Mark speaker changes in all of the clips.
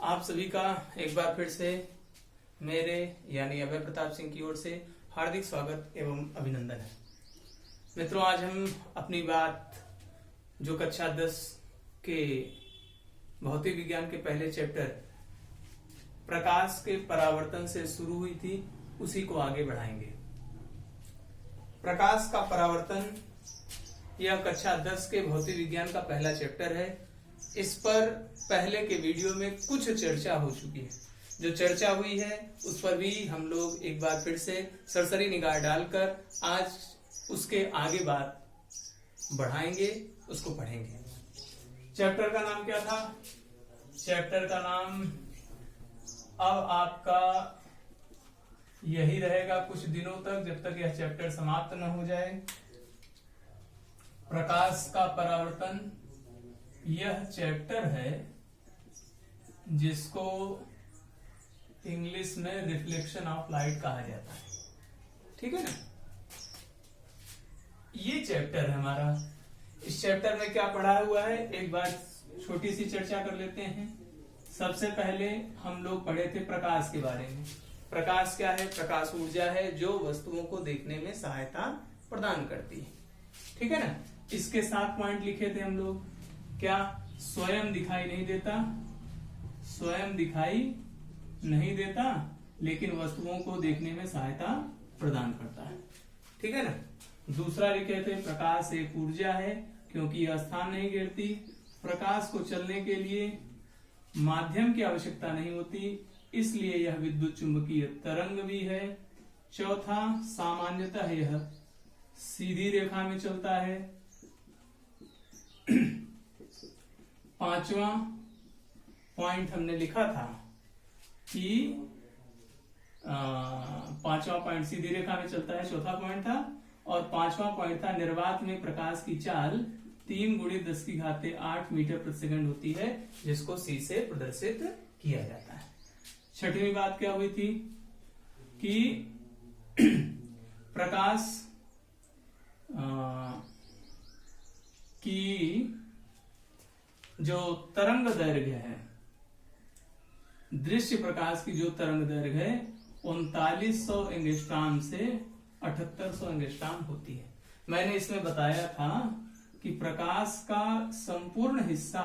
Speaker 1: आप सभी का एक बार फिर से मेरे यानी अभय प्रताप सिंह की ओर से हार्दिक स्वागत एवं अभिनंदन है। मित्रों, आज हम अपनी बात जो कक्षा 10 के भौतिक विज्ञान के पहले चैप्टर प्रकाश के परावर्तन से शुरू हुई थी, उसी को आगे बढ़ाएंगे। प्रकाश का परावर्तन यह कक्षा 10 के भौतिक विज्ञान का पहला चैप्टर है। इस पर पहले के वीडियो में कुछ चर्चा हो चुकी है। जो चर्चा हुई है उस पर भी हम लोग एक बार फिर से सरसरी निगाह डालकर आज उसके आगे बात बढ़ाएंगे, उसको पढ़ेंगे। चैप्टर का नाम क्या था? चैप्टर का नाम अब आपका यही रहेगा कुछ दिनों तक, जब तक यह चैप्टर समाप्त न हो जाए। प्रकाश का परावर्तन यह चैप्टर है जिसको इंग्लिश में रिफ्लेक्शन ऑफ लाइट कहा जाता है। ठीक है ना? ये चैप्टर है हमारा। इस चैप्टर में क्या पढ़ा हुआ है, एक बार छोटी सी चर्चा कर लेते हैं। सबसे पहले हम लोग पढ़े थे प्रकाश के बारे में। प्रकाश क्या है? प्रकाश ऊर्जा है जो वस्तुओं को देखने में सहायता प्रदान करती है। ठीक है ना? इसके 7 पॉइंट लिखे थे हम लोग। क्या? स्वयं दिखाई नहीं देता, स्वयं दिखाई नहीं देता, लेकिन वस्तुओं को देखने में सहायता प्रदान करता है। ठीक है ना? दूसरा लिखे थे प्रकाश एक ऊर्जा है क्योंकि यह स्थान नहीं घेरती। प्रकाश को चलने के लिए माध्यम की आवश्यकता नहीं होती, इसलिए यह विद्युत चुंबकीय तरंग भी है। चौथा, सामान्यतः यह सीधी रेखा में चलता है। 5वां पॉइंट हमने लिखा था कि 5वां पॉइंट सीधी रेखा में चलता है, चौथा पॉइंट था। और 5वां पॉइंट था निर्वात में प्रकाश की चाल 3 × 10⁸ मीटर प्रति सेकंड होती है, जिसको C से प्रदर्शित किया जाता है। 6वीं बात क्या हुई थी कि प्रकाश की जो तरंग दैर्घ्य है, दृश्य प्रकाश की जो तरंग दैर्घ्य है 3900 एंगस्ट्रॉम से 7800 एंगस्ट्रॉम होती है। मैंने इसमें बताया था कि प्रकाश का संपूर्ण हिस्सा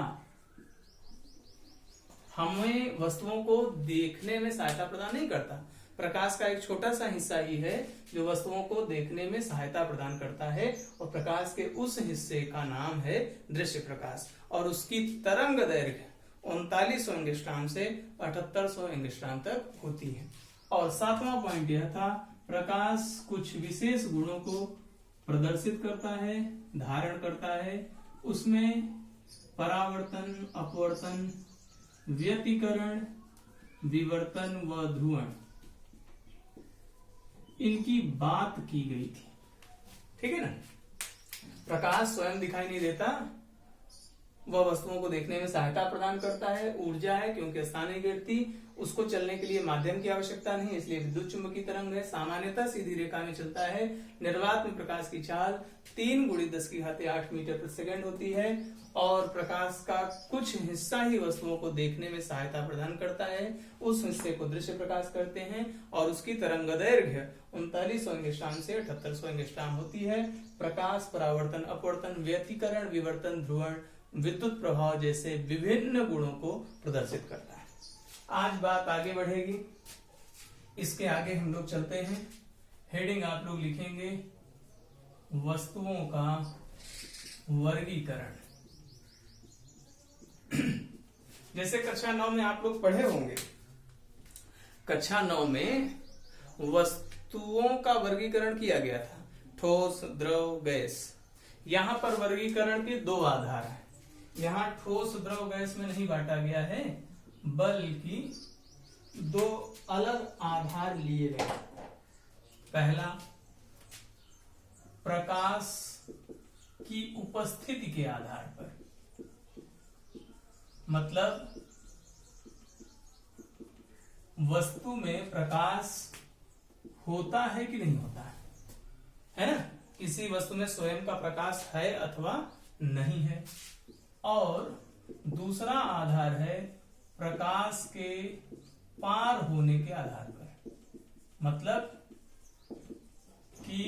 Speaker 1: हमें वस्तुओं को देखने में सहायता प्रदान नहीं करता। प्रकाश का एक छोटा सा हिस्सा ही है जो वस्तुओं को देखने में सहायता प्रदान करता है, और प्रकाश के उस हिस्से का नाम है दृश्य प्रकाश, और उसकी तरंग दैर्घ्य 3900 एंगस्ट्रॉम से 7800 एंगस्ट्रॉम तक होती है। और 7वां पॉइंट यह था प्रकाश कुछ विशेष गुणों को प्रदर्शित करता है, धारण करता है। उसमें परावर्तन, अपवर्तन, व्यतिकरण, विवर्तन व ध्रुवण, इनकी बात की गई थी। ठीक है ना? प्रकाश स्वयं दिखाई नहीं देता, वह वस्तुओं को देखने में सहायता प्रदान करता है, ऊर्जा है क्योंकि स्थान नहीं घेरती, उसको चलने के लिए माध्यम की आवश्यकता नहीं, इसलिए विद्युत चुंबकीय तरंग है, सामान्यतः सीधी रेखा में चलता है। निर्वात में प्रकाश की चाल 3 × 10⁸ मीटर प्रति सेकंड होती है, और प्रकाश का कुछ हिस्सा ही वस्तुओं को देखने में सहायता प्रदान करता है, उस हिस्से को दृश्य प्रकाश करते हैं, और उसकी तरंग दैर्घ्य 3900 एंगस्ट्रॉम से 7800 एंगस्ट्रॉम होती है। प्रकाश परावर्तन, अपवर्तन, व्यतिकरण, विवर्तन, ध्रुवण, विद्युत प्रभाव जैसे विभिन्न गुणों को प्रदर्शित करता है। आज बात आगे बढ़ेगी, इसके आगे हम लोग चलते हैं। हेडिंग आप लोग लिखेंगे वस्तुओं का वर्गीकरण। जैसे कक्षा 9 में आप लोग पढ़े होंगे, कक्षा 9 में वस्तुओं का वर्गीकरण किया गया था, ठोस, द्रव, गैस। यहां पर वर्गीकरण के 2 आधार हैं। यहां ठोस, द्रव, गैस में नहीं बांटा गया है, बल्कि 2 अलग आधार लिए गए। पहला, प्रकाश की उपस्थिति के आधार पर, मतलब वस्तु में प्रकाश होता है कि नहीं होता है ना? किसी वस्तु में स्वयं का प्रकाश है अथवा नहीं है। और दूसरा आधार है प्रकाश के पार होने के आधार पर, मतलब कि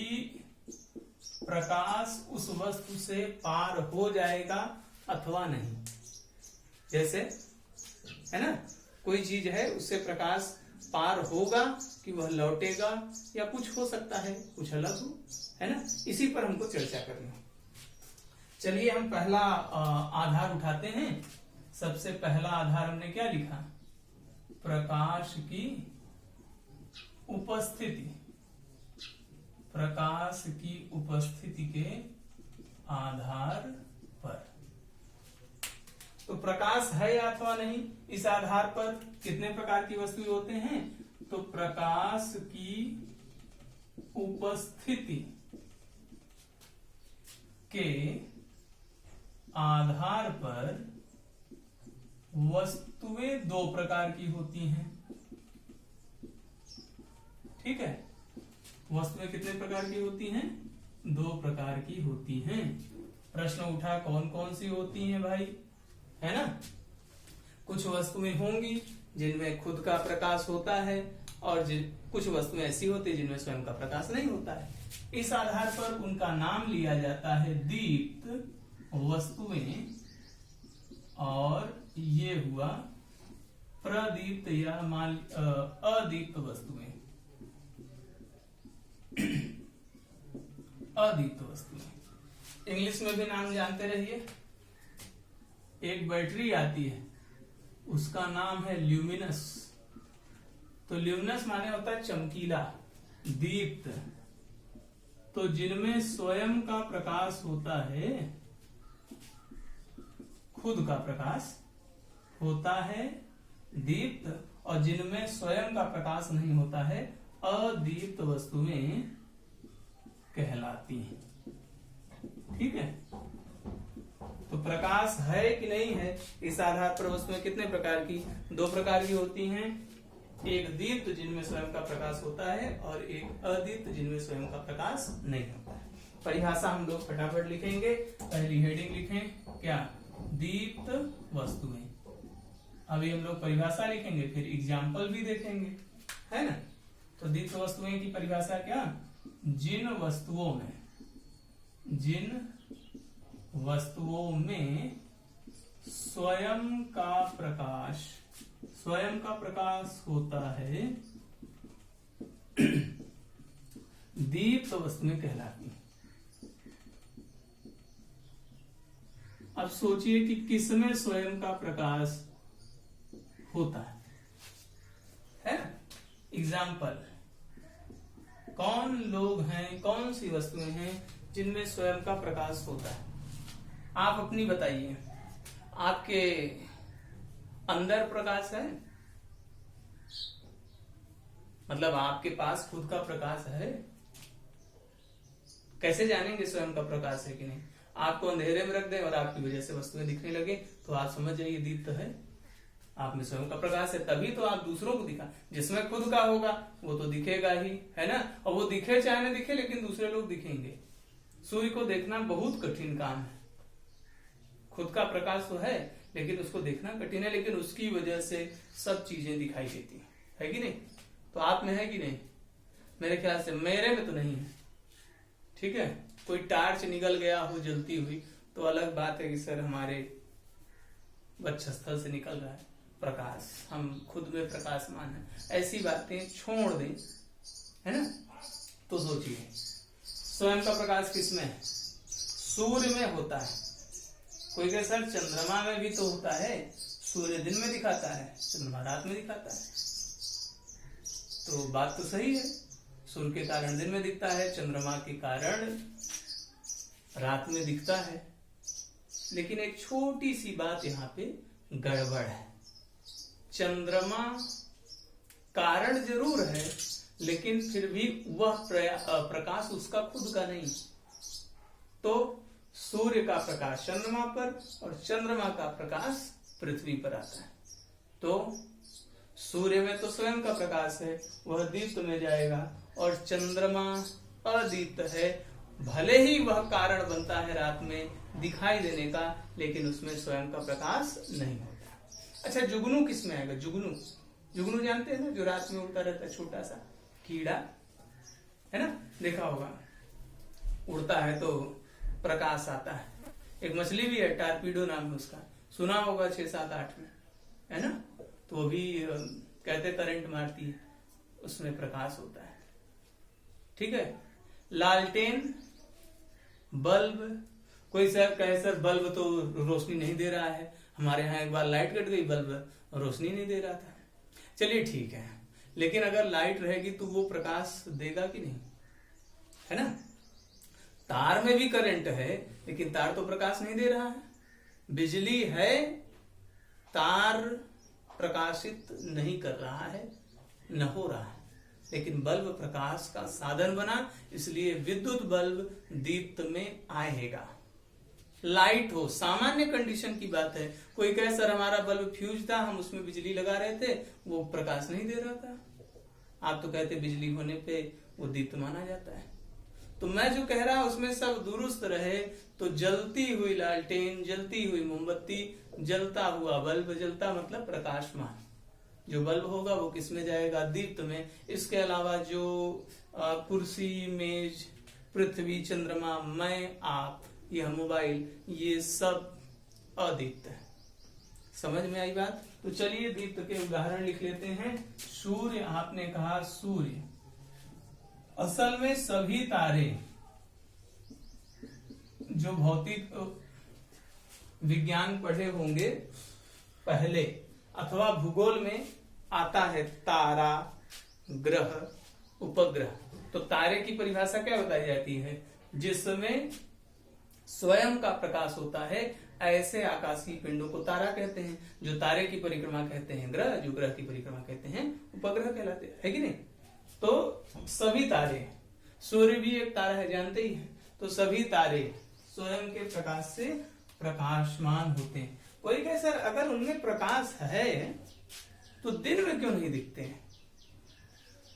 Speaker 1: प्रकाश उस वस्तु से पार हो जाएगा अथवा नहीं। जैसे है ना, कोई चीज है उससे प्रकाश पार होगा कि वह लौटेगा, या कुछ हो सकता है कुछ अलग हो, है ना, इसी पर हमको चर्चा करनी है। चलिए हम पहला आधार उठाते हैं। सबसे पहला आधार हमने क्या लिखा, प्रकाश की उपस्थिति, प्रकाश की उपस्थिति के आधार पर। तो प्रकाश है अथवा नहीं, इस आधार पर कितने प्रकार की वस्तुएं होते हैं, तो प्रकाश की उपस्थिति के आधार पर वस्तुएं दो प्रकार की होती हैं। ठीक है, वस्तुएं कितने प्रकार की होती हैं, दो प्रकार की होती हैं। प्रश्न उठा कौन कौन सी होती हैं भाई, है ना। कुछ वस्तुएं होंगी जिनमें खुद का प्रकाश होता है, और कुछ वस्तुएं ऐसी होती है जिनमें स्वयं का प्रकाश नहीं होता है। इस आधार पर उनका नाम लिया जाता है दीप्त वस्तुएं, और ये हुआ प्रदीप्त या अदीप्त वस्तुएं। अदीप्त वस्तुएं इंग्लिश में भी नाम जानते रहिए। एक बैटरी आती है, उसका नाम है ल्यूमिनस। तो ल्यूमिनस माने होता है चमकीला, दीप्त। तो जिनमें स्वयं का प्रकाश होता है, खुद का प्रकाश होता है दीप्त, और जिनमें स्वयं का प्रकाश नहीं होता है अदीप्त वस्तुएं कहलाती हैं। ठीक है, तो प्रकाश है कि नहीं है, इस आधार पर वस्तुएं कितने प्रकार की, दो प्रकार की होती हैं। एक दीप्त जिनमें स्वयं का प्रकाश होता है, और एक अदीप्त जिनमें स्वयं का प्रकाश नहीं होता है। परिभाषा हम लोग फटाफट लिखेंगे। पहली हेडिंग लिखें क्या, दीप्त वस्तुएं। अभी हम लोग परिभाषा लिखेंगे, फिर एग्जाम्पल भी देखेंगे, है ना। तो दीप्त वस्तुएं की परिभाषा क्या, जिन वस्तुओं में स्वयं का प्रकाश होता है, दीप्त वस्तुएं कहलाती हैं। अब सोचिए कि किसमें स्वयं का प्रकाश होता है एग्जाम्पल, कौन लोग हैं, कौन सी वस्तुएं हैं जिनमें स्वयं का प्रकाश होता है। आप अपनी बताइए, आपके अंदर प्रकाश है, मतलब आपके पास खुद का प्रकाश है। कैसे जानेंगे स्वयं का प्रकाश है कि नहीं। आपको अंधेरे में रख दें और आपकी वजह से वस्तुएं दिखने लगे, तो आप समझ जाइए दीप्त है, आप में स्वयं का प्रकाश है। तभी तो आप दूसरों को दिखा, जिसमें खुद का होगा वो तो दिखेगा ही, है ना। और वो दिखे चाहे न दिखे, लेकिन दूसरे लोग दिखेंगे। सूर्य को देखना बहुत कठिन काम है, खुद का प्रकाश तो है लेकिन उसको देखना कठिन है, लेकिन उसकी वजह से सब चीजें दिखाई देती है कि नहीं। तो आप में है कि नहीं, मेरे ख्याल से मेरे में तो नहीं है। ठीक है, कोई टार्च निकल गया हो जलती हुई तो अलग बात है कि सर हमारे वक्षस्थल से निकल रहा है प्रकाश, हम खुद में प्रकाशमान है, ऐसी बातें छोड़ दें, है ना। तो सोचिए स्वयं का प्रकाश किसमें है, सूर्य में होता है। कोई कहे सर चंद्रमा में भी तो होता है, सूर्य दिन में दिखाता है, चंद्रमा रात में दिखाता है। तो बात तो सही है, सूर्य के कारण दिन में दिखता है, चंद्रमा के कारण रात में दिखता है। लेकिन एक छोटी सी बात यहाँ पे गड़बड़ है, चंद्रमा कारण जरूर है लेकिन फिर भी वह प्रकाश उसका खुद का नहीं। तो सूर्य का प्रकाश चंद्रमा पर और चंद्रमा का प्रकाश पृथ्वी पर आता है। तो सूर्य में तो स्वयं का प्रकाश है, वह दीप्त में जाएगा, और चंद्रमा अदीप्त है। भले ही वह कारण बनता है रात में दिखाई देने का, लेकिन उसमें स्वयं का प्रकाश नहीं होता। अच्छा, जुगनू किस में आएगा? जुगनू, जुगनू जानते हैं ना, जो रात में उड़ता रहता है, छोटा सा कीड़ा है ना, देखा होगा, उड़ता है तो प्रकाश आता है। एक मछली भी है, टारपीडो नाम है उसका, सुना होगा 6, 7, 8 में, है ना, तो वो भी कहते करंट मारती है, उसमें प्रकाश होता है। ठीक है। लालटेन, बल्ब, कोई सर कहे सर बल्ब तो रोशनी नहीं दे रहा है, हमारे यहाँ एक बार लाइट कट गई, बल्ब रोशनी नहीं दे रहा था। चलिए ठीक है, लेकिन अगर लाइट रहेगी तो वो प्रकाश देगा कि नहीं, है ना। तार में भी करंट है, लेकिन तार तो प्रकाश नहीं दे रहा है। बिजली है, तार प्रकाशित नहीं कर रहा है, न हो रहा है, लेकिन बल्ब प्रकाश का साधन बना, इसलिए विद्युत बल्ब दीप्त में आएगा। लाइट हो, सामान्य कंडीशन की बात है, कोई कहे सर हमारा बल्ब फ्यूज था, हम उसमें बिजली लगा रहे थे, वो प्रकाश नहीं दे रहा था, आप तो कहते बिजली होने पे वो दीप्त माना जाता है। तो मैं जो कह रहा हूं उसमें सब दुरुस्त रहे तो जलती हुई लालटेन, जलती हुई मोमबत्ती, जलता हुआ बल्ब, जलता मतलब प्रकाशमान, जो बल्ब होगा वो किस में जाएगा? दीप्त में। इसके अलावा जो कुर्सी, मेज, पृथ्वी, चंद्रमा, मैं, आप, यह मोबाइल, ये सब अदीप्त है। समझ में आई बात? तो चलिए दीप्त के उदाहरण लिख लेते हैं। सूर्य, आपने कहा सूर्य, असल में सभी तारे जो भौतिक विज्ञान पढ़े होंगे पहले, अथवा भूगोल में आता है तारा, ग्रह, उपग्रह, तो तारे की परिभाषा क्या बताई जाती है? जिसमें स्वयं का प्रकाश होता है, ऐसे आकाशीय पिंडों को तारा कहते हैं। जो तारे की परिक्रमा कहते हैं ग्रह, जो ग्रह की परिक्रमा कहते हैं उपग्रह कहलाते हैं, है कि नहीं। तो सभी तारे, सूर्य भी एक तारा है, जानते ही हैं, तो सभी तारे स्वयं के प्रकाश से प्रकाशमान होते हैं। कोई कहे सर अगर उनमें प्रकाश है तो दिन में क्यों नहीं दिखते हैं?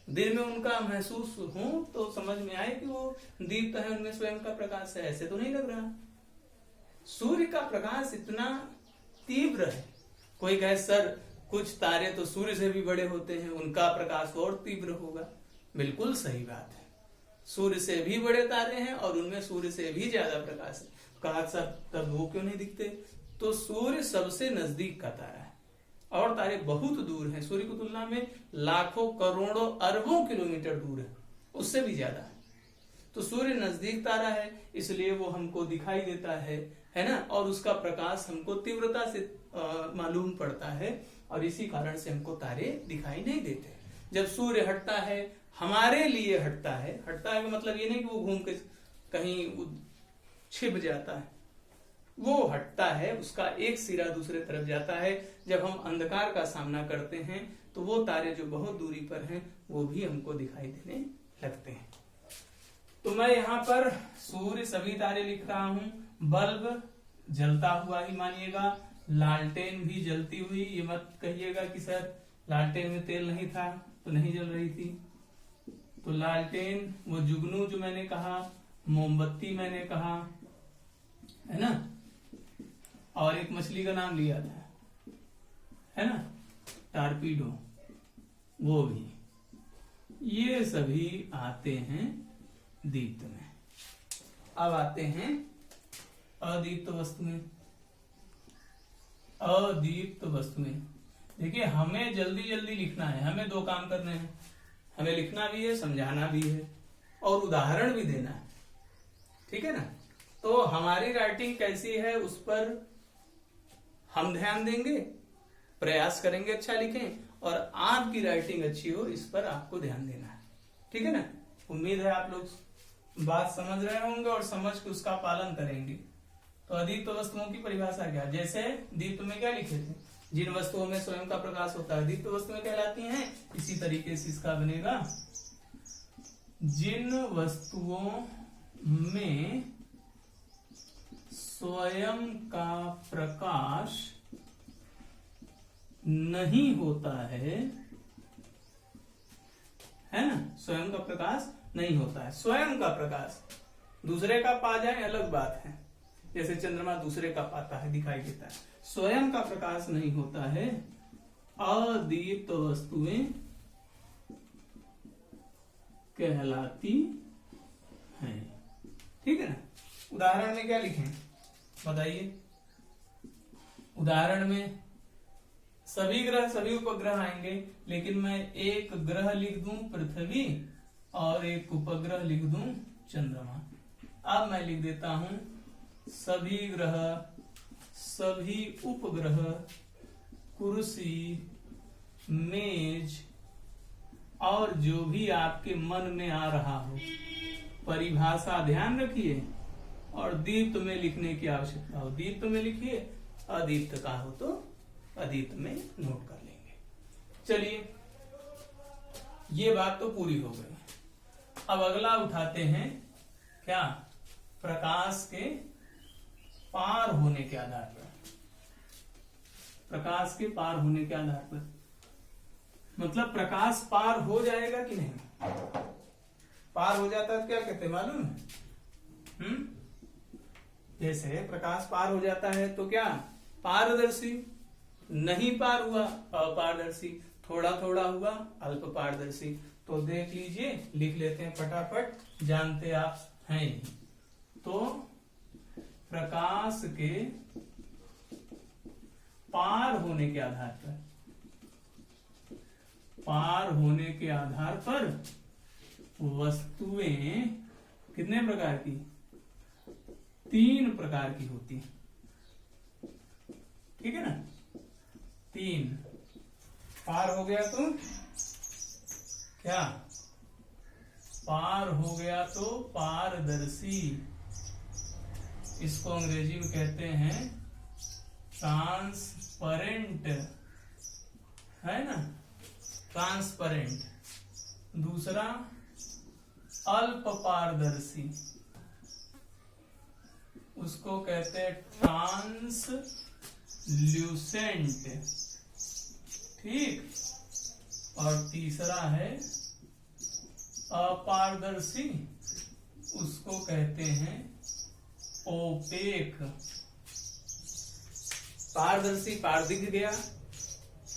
Speaker 1: दिन में उनका महसूस हो तो समझ में आए कि वो दीप्त है, उनमें स्वयं का प्रकाश है, ऐसे तो नहीं लग रहा। सूर्य का प्रकाश इतना तीव्र है, कोई कहे सर कुछ तारे तो सूर्य से भी बड़े होते हैं, उनका प्रकाश और तीव्र होगा। बिल्कुल सही बात है, सूर्य से भी बड़े तारे हैं और उनमें सूर्य से भी ज्यादा प्रकाश है। कहा सर तब वो क्यों नहीं दिखते? तो सूर्य सबसे नजदीक का तारा है और तारे बहुत दूर हैं, सूर्य की तुलना में लाखों, करोड़ों, अरबों किलोमीटर दूर है, उससे भी ज्यादा है। तो सूर्य नजदीक तारा है, इसलिए वो हमको दिखाई देता है ना, और उसका प्रकाश हमको तीव्रता से मालूम पड़ता है, और इसी कारण से हमको तारे दिखाई नहीं देते। जब सूर्य हटता है, हमारे लिए हटता है का मतलब ये नहीं कि वो घूम के कहीं छिप जाता है, वो हटता है, उसका एक सिरा दूसरे तरफ जाता है। जब हम अंधकार का सामना करते हैं तो वो तारे जो बहुत दूरी पर हैं वो भी हमको दिखाई देने लगते हैं। तो मैं यहाँ पर सूर्य, सभी तारे लिख रहा हूं, बल्ब जलता हुआ ही मानिएगा, लालटेन भी जलती हुई, ये मत कहिएगा कि सर लालटेन में तेल नहीं था तो नहीं जल रही थी। तो लालटेन, वो जुगनू जो मैंने कहा, मोमबत्ती मैंने कहा, है ना, और एक मछली का नाम लिया था, है ना, टारपीडो, वो भी, ये सभी आते हैं दीप्त में। अब आते हैं अदीप्त वस्तु में। अदीप्त वस्तु में देखिए, हमें जल्दी जल्दी लिखना है, हमें 2 काम करने हैं, हमें लिखना भी है, समझाना भी है, और उदाहरण भी देना है, ठीक है ना। तो हमारी राइटिंग कैसी है उस पर हम ध्यान देंगे, प्रयास करेंगे अच्छा लिखें, और आपकी राइटिंग अच्छी हो इस पर आपको ध्यान देना है, ठीक है ना। उम्मीद है आप लोग बात समझ रहे होंगे और समझ के उसका पालन करेंगे। तो अदीप्त वस्तुओं की परिभाषा क्या? जैसे दीप्त में क्या लिखे थे? जिन वस्तुओं में स्वयं का प्रकाश होता है दीप्त वस्तुएं कहलाती हैं। इसी तरीके से इसका बनेगा, जिन वस्तुओं में स्वयं का प्रकाश नहीं होता है ना, स्वयं का प्रकाश नहीं होता है। स्वयं का प्रकाश, दूसरे का पा जाए अलग बात है, जैसे चंद्रमा दूसरे का पाता है, दिखाई देता है। स्वयं का प्रकाश नहीं होता है, अदीप्त वस्तुएं कहलाती हैं। ठीक है ना। उदाहरण में क्या लिखें बताइए। उदाहरण में सभी ग्रह सभी उपग्रह आएंगे, लेकिन मैं एक ग्रह लिख दूं पृथ्वी और एक उपग्रह लिख दूं चंद्रमा। अब मैं लिख देता हूं सभी ग्रह सभी उपग्रह कुर्सी मेज और जो भी आपके मन में आ रहा हो। परिभाषा ध्यान रखिए और दीप्त में लिखने की आवश्यकता हो दीप्त में लिखिए, अदीप्त का हो तो अदीप्त में नोट कर लेंगे। चलिए ये बात तो पूरी हो गई। अब अगला उठाते हैं क्या, प्रकाश के पार होने के आधार पर। प्रकाश के पार होने के आधार पर मतलब प्रकाश पार हो जाएगा कि नहीं। पार हो जाता है तो क्या कहते हैं मालूम है? जैसे प्रकाश पार हो जाता है तो क्या, पारदर्शी। नहीं पार हुआ अपारदर्शी, थोड़ा थोड़ा हुआ अल्प पारदर्शी। तो देख लीजिए, लिख लेते हैं फटाफट, जानते आप हैं। तो प्रकाश के पार होने के आधार पर, पार होने के आधार पर वस्तुएं कितने प्रकार की, 3 प्रकार की होती है। ठीक है ना, 3। पार हो गया तो क्या, पार हो गया तो पारदर्शी। इसको अंग्रेजी में कहते हैं ट्रांसपेरेंट, है ना, ट्रांसपेरेंट। दूसरा अल्प पारदर्शी, उसको कहते हैं ट्रांसल्यूसेंट। ठीक, और तीसरा है अपारदर्शी, उसको कहते हैं ओपेक। पारदर्शी पार दिख गया।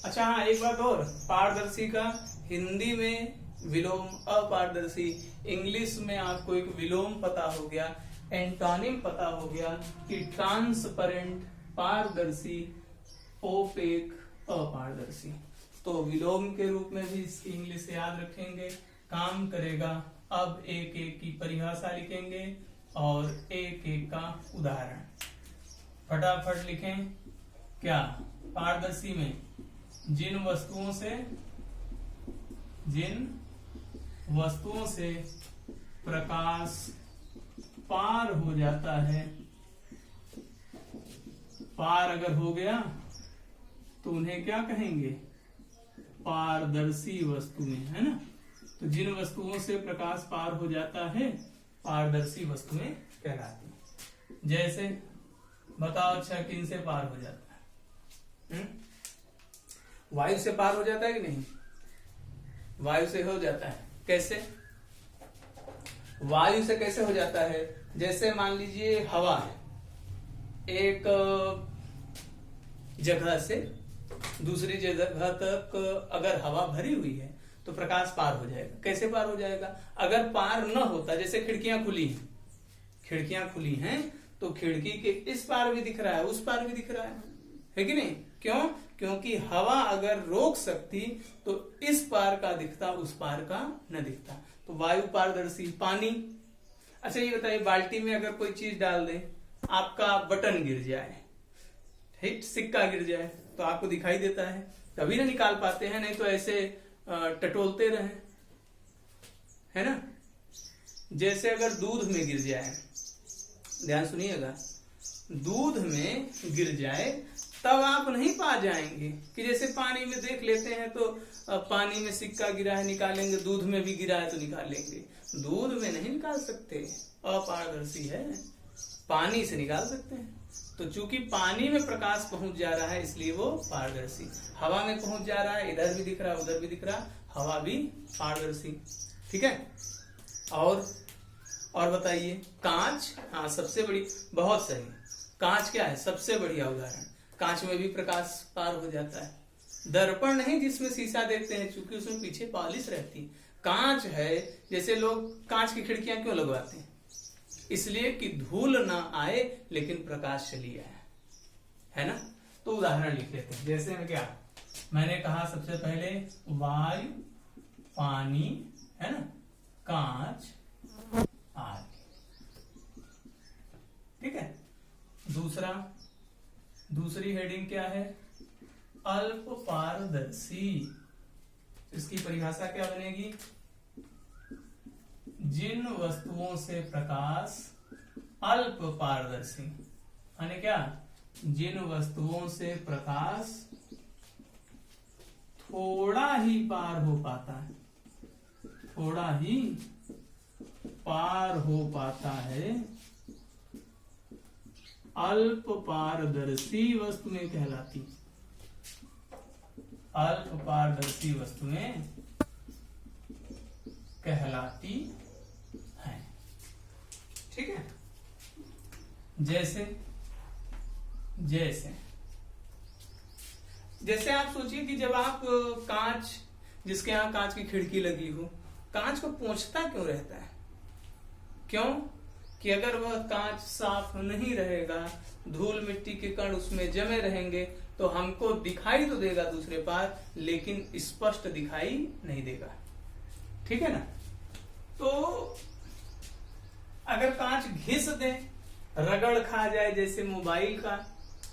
Speaker 1: अच्छा हाँ, एक बात और, पारदर्शी का हिंदी में विलोम अपारदर्शी, इंग्लिश में आपको एक विलोम पता हो गया, एंटोनिम पता हो गया कि ट्रांसपेरेंट पारदर्शी, ओपेक अपारदर्शी। तो विलोम के रूप में भी इसकी इंग्लिश याद रखेंगे, काम करेगा। अब एक एक की परिभाषा लिखेंगे और एक एक का उदाहरण फटाफट लिखें। क्या, पारदर्शी में जिन वस्तुओं से प्रकाश पार हो जाता है, पार अगर हो गया तो उन्हें क्या कहेंगे, पारदर्शी वस्तुएं, है ना। तो जिन वस्तुओं से प्रकाश पार हो जाता है पारदर्शी वस्तुएं कहलाती हैं। जैसे बताओ, अच्छा किन से पार हो जाता है? वायु से पार हो जाता है कि नहीं? वायु से हो जाता है। कैसे? वायु से कैसे हो जाता है? जैसे मान लीजिए हवा है, एक जगह से दूसरी जगह तक अगर हवा भरी हुई है तो प्रकाश पार हो जाएगा। कैसे पार हो जाएगा? अगर पार न होता, जैसे खिड़कियां खुली हैं तो खिड़की के इस पार भी दिख रहा है, उस पार भी दिख रहा है कि नहीं? क्यों? क्योंकि हवा अगर रोक सकती तो इस पार का दिखता, उस पार का न दिखता। तो वायु पारदर्शी। पानी, अच्छा ये बताइए, बाल्टी में अगर कोई चीज डाल दे, आपका बटन गिर जाए, ठीक, सिक्का गिर जाए, तो आपको दिखाई देता है, तभी ना निकाल पाते हैं, नहीं तो ऐसे टटोलते रहे, है ना। जैसे अगर दूध में गिर जाए, ध्यान सुनिएगा, दूध में गिर जाए तब आप नहीं पा जाएंगे कि जैसे पानी में देख लेते हैं तो पानी में सिक्का गिरा है निकालेंगे, दूध में भी गिरा है तो निकाल लेंगे। दूध में नहीं निकाल सकते, अपारदर्शी है, पानी से निकाल सकते हैं। तो चूंकि पानी में प्रकाश पहुंच जा रहा है इसलिए वो पारदर्शी। हवा में पहुंच जा रहा है, इधर भी दिख रहा है उधर भी दिख रहा है, हवा भी पारदर्शी। ठीक है। और बताइए, कांच, हाँ सबसे बड़ी, बहुत सही, कांच क्या है? सबसे बढ़िया उदाहरण। कांच में भी प्रकाश पार हो जाता है। दर्पण नहीं जिसमें शीशा देखते हैं, क्योंकि उसमें पीछे पॉलिश रहती है। कांच है, जैसे लोग कांच की खिड़कियां क्यों लगवाते हैं? इसलिए कि धूल ना आए लेकिन प्रकाश चली आए, है ना। तो उदाहरण लिख लेते हैं। जैसे में क्या मैंने कहा, सबसे पहले वायु, पानी, है ना, कांच आदि, ठीक है। दूसरी हेडिंग क्या है? अल्प पारदर्शी। इसकी परिभाषा क्या बनेगी? जिन वस्तुओं से प्रकाश अल्प पारदर्शी, यानी क्या? जिन वस्तुओं से प्रकाश थोड़ा ही पार हो पाता है, थोड़ा ही पार हो पाता है, अल्प पारदर्शी वस्तुएं कहलाती। अल्प पारदर्शी वस्तुएं कहलाती हैं, ठीक है। जैसे आप सोचिए कि जब आप कांच, जिसके यहाँ कांच की खिड़की लगी हो, कांच को पोंछता क्यों रहता है? क्यों कि अगर वह कांच साफ नहीं रहेगा, धूल मिट्टी के कण उसमें जमे रहेंगे, तो हमको दिखाई तो देगा दूसरे पार, लेकिन स्पष्ट दिखाई नहीं देगा, ठीक है ना। तो अगर कांच घिस दे, रगड़ खा जाए, जैसे मोबाइल का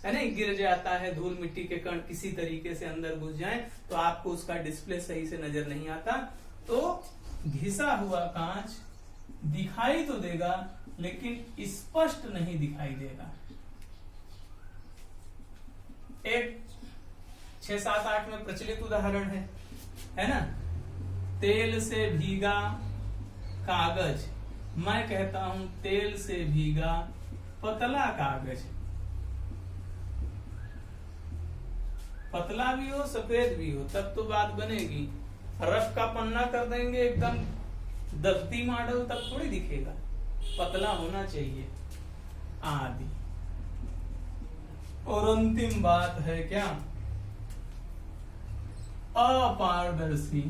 Speaker 1: है ना, गिर जाता है, धूल मिट्टी के कण किसी तरीके से अंदर घुस जाए, तो आपको उसका डिस्प्ले सही से नजर नहीं आता। तो घिसा हुआ कांच दिखाई तो देगा लेकिन स्पष्ट नहीं दिखाई देगा। एक 6, 7, 8 में प्रचलित उदाहरण है ना। तेल से भीगा कागज, मैं कहता हूं तेल से भीगा पतला कागज। पतला भी हो सफेद भी हो तब तो बात बनेगी। रफ का पन्ना कर देंगे एकदम दफ्ती मॉडल, तब थोड़ी दिखेगा, पतला होना चाहिए आदि। और अंतिम बात है क्या? अपारदर्शी।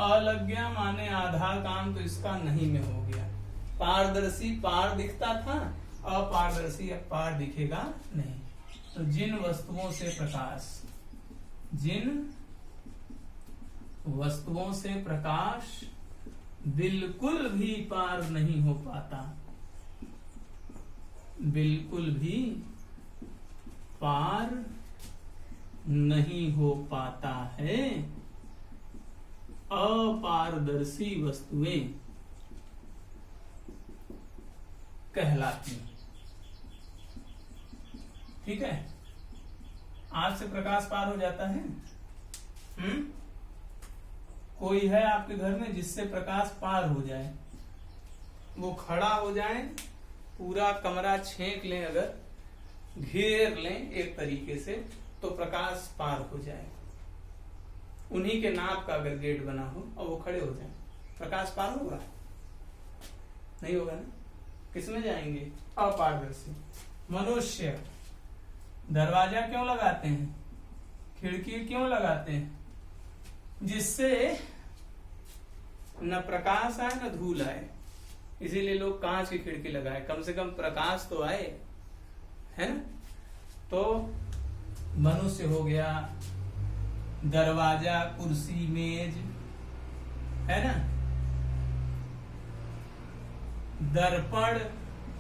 Speaker 1: अलग गया माने आधा काम तो इसका नहीं में हो गया। पारदर्शी पार दिखता था, अपारदर्शी अब पार दिखेगा नहीं। तो जिन वस्तुओं से प्रकाश बिल्कुल भी पार नहीं हो पाता, बिल्कुल भी पार नहीं हो पाता है, अपारदर्शी वस्तुएं कहलाती। ठीक है, आंख से प्रकाश पार हो जाता है। कोई है आपके घर में जिससे प्रकाश पार हो जाए, वो खड़ा हो जाए, पूरा कमरा छेक लें, अगर घेर लें एक तरीके से, तो प्रकाश पार हो जाए। उन्हीं के नाप का अगर गेट बना हो और वो खड़े हो जाए, प्रकाश पार होगा? नहीं होगा ना। किसमें जाएंगे? अपारदर्शी। मनुष्य दरवाजा क्यों लगाते हैं, खिड़की क्यों लगाते हैं? जिससे न प्रकाश आए न धूल आए, इसीलिए लोग कांच की खिड़की लगाए, कम से कम प्रकाश तो आए, है ना। तो मनुष्य हो गया, दरवाजा, कुर्सी, मेज, है ना। दर्पण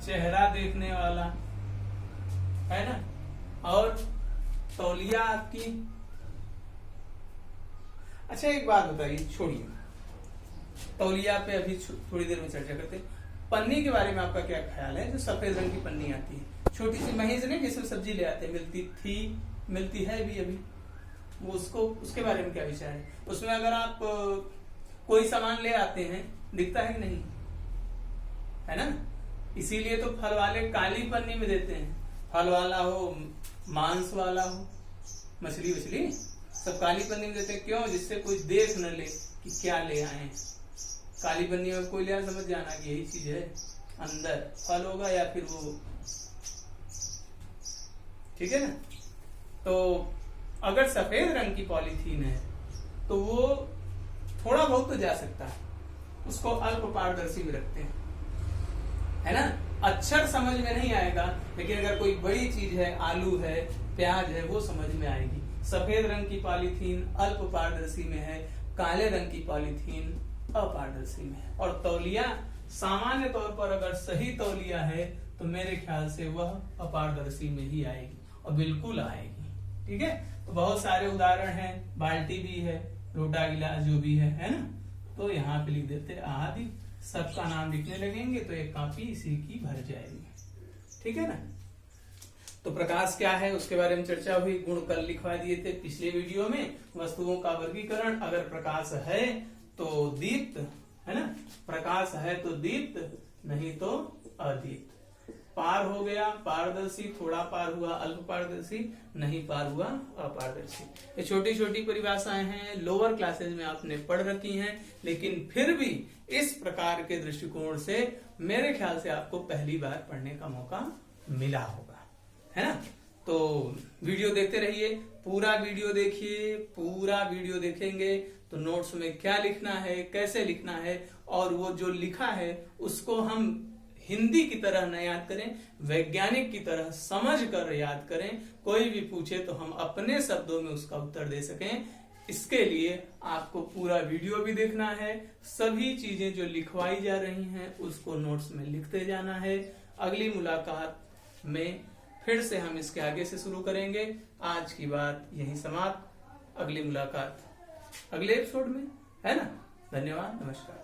Speaker 1: चेहरा देखने वाला, है ना। और तौलिया आपकी। अच्छा एक बात बताइए, छोड़िए तौलिया पे, अभी थोड़ी देर में चर्चा करते हैं। पन्नी के बारे में आपका क्या ख्याल है? जो सफेद रंग की पन्नी आती है, छोटी सी महीज नहीं, जिसमें सब्जी ले आते हैं, मिलती है भी अभी, वो उसके बारे में क्या विचार है? उसमें अगर आप कोई सामान ले आते हैं, दिखता है कि नहीं, है ना। इसीलिए तो फल वाले काली पन्नी में देते हैं, फल वाला हो, मांस वाला हो, मछली वछली सब काली पन्नी में देते हैं। क्यों? जिससे कोई देख न ले कि क्या ले आए। काली पन्नी में कोई लिया, समझ जाना कि यही चीज है, अंदर फल होगा या फिर वो ठीक है ना। तो अगर सफेद रंग की पॉलीथीन है तो वो थोड़ा बहुत तो जा सकता है, उसको अल्प पारदर्शी में रखते हैं, है ना। अक्षर समझ में नहीं आएगा, लेकिन अगर कोई बड़ी चीज है, आलू है, प्याज है, वो समझ में आएगी। सफेद रंग की पॉलीथीन अल्प पारदर्शी में है, काले रंग की पॉलीथीन अपारदर्शी में है। और तौलिया सामान्य तौर पर अगर सही तौलिया है तो मेरे ख्याल से वह अपारदर्शी में ही आएगी, और बिल्कुल आएगी। ठीक है, तो बहुत सारे उदाहरण हैं, बाल्टी भी है, लोटा गिलास जो भी है ना। तो यहाँ पे लिख देते आदि, सबका नाम लिखने लगेंगे तो एक कॉपी इसी की भर जाएगी। ठीक है ना। तो प्रकाश क्या है उसके बारे में चर्चा हुई, गुण कल लिखवा दिए थे पिछले वीडियो में। वस्तुओं का वर्गीकरण, अगर प्रकाश है तो दीप्त, है ना, प्रकाश है तो दीप्त, नहीं तो अदीप्त। पार हो गया पारदर्शी, थोड़ा पार हुआ अल्प पारदर्शी, नहीं पार हुआ अपारदर्शी। ये छोटी छोटी परिभाषाएं हैं, लोअर क्लासेज में आपने पढ़ रखी हैं, लेकिन फिर भी इस प्रकार के दृष्टिकोण से मेरे ख्याल से आपको पहली बार पढ़ने का मौका मिला होगा, है ना। तो वीडियो देखते रहिए, पूरा वीडियो देखिए। पूरा वीडियो देखेंगे तो नोट्स में क्या लिखना है, कैसे लिखना है, और वो जो लिखा है उसको हम हिंदी की तरह न याद करें, वैज्ञानिक की तरह समझ कर याद करें। कोई भी पूछे तो हम अपने शब्दों में उसका उत्तर दे सकें। इसके लिए आपको पूरा वीडियो भी देखना है, सभी चीजें जो लिखवाई जा रही हैं उसको नोट्स में लिखते जाना है। अगली मुलाकात में फिर से हम इसके आगे से शुरू करेंगे। आज की बात यहीं समाप्त, अगली मुलाकात अगले एपिसोड में, है ना। धन्यवाद, नमस्कार।